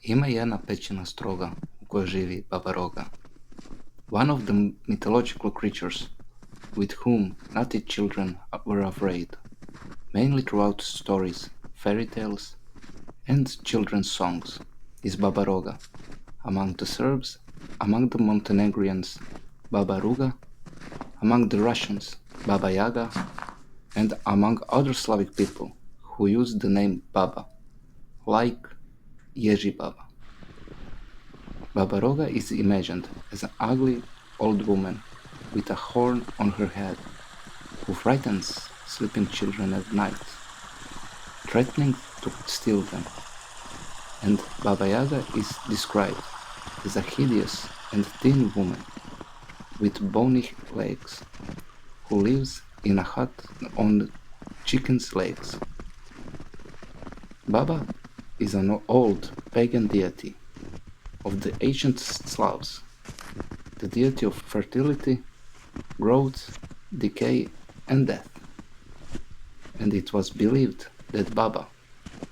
Ima jedna pećina stroga u kojoj živi Baba-Roga, one of the mythological creatures with whom naughty children were afraid, mainly throughout stories, fairy tales, and children's songs, is Baba-Roga. Among the Serbs, among the Montenegrins, Baba-Ruga, among the Russians, Baba-Yaga, and among other Slavic people who use the name Baba, like Ježi-Baba. Baba-Roga is imagined as an ugly old woman with a horn on her head, who frightens sleeping children at night, threatening to steal them. And Baba-Yaga is described as a hideous and thin woman with bony legs, who lives in a hut on chicken's legs. Baba is an old pagan deity of the ancient Slavs, the deity of fertility, growth, decay, and death. And it was believed that Baba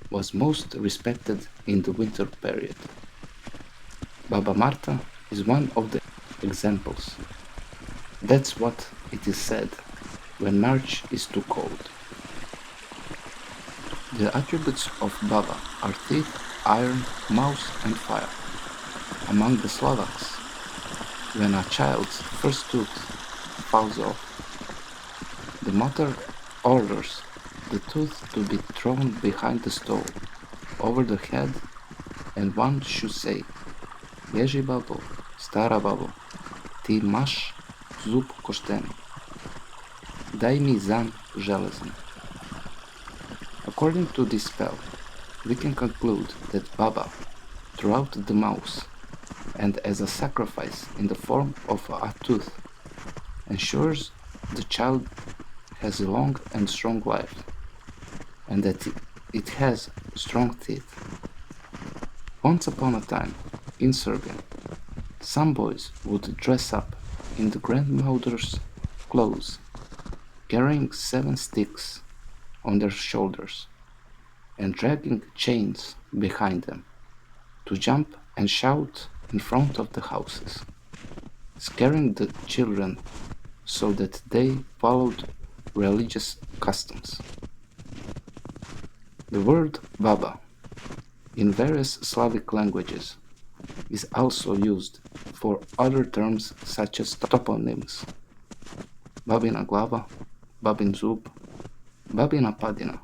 was most respected in the winter period. Baba Marta is one of the examples. That's what it is said when March is too cold. The attributes of Baba are teeth, iron, mouse, and fire. Among the Slovaks, when a child's first tooth falls off, the mother orders the tooth to be thrown behind the stove, over the head, and one should say, Ježi-Babo, stara babo, ti maš zub košteni, daj mi zan železan. According to this spell, we can conclude that Baba threw out the mouse, and as a sacrifice in the form of a tooth, ensures the child has a long and strong life, and that it has strong teeth. Once upon a time, in Serbia, some boys would dress up in the grandmother's clothes, carrying 7 sticks on their shoulders, and dragging chains behind them, to jump and shout in front of the houses, scaring the children so that they followed religious customs. The word Baba, in various Slavic languages, is also used for other terms such as toponyms, Babina glava, Babin zub, Babina padina,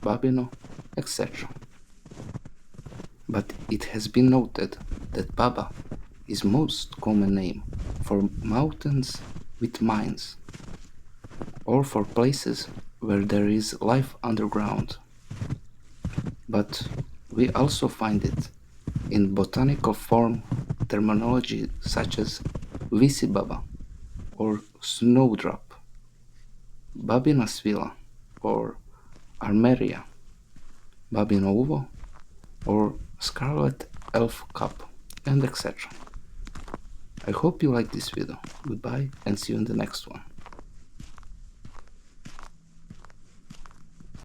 Babino, etc. But it has been noted that Baba is most common name for mountains with mines, or for places where there is life underground. But we also find it in botanical form terminology such as Visi-Baba or Snowdrop, Babina svila or Armeria, Babino uvo or Scarlet Elf Cup, and etc. I hope you liked this video. Goodbye and see you in the next one.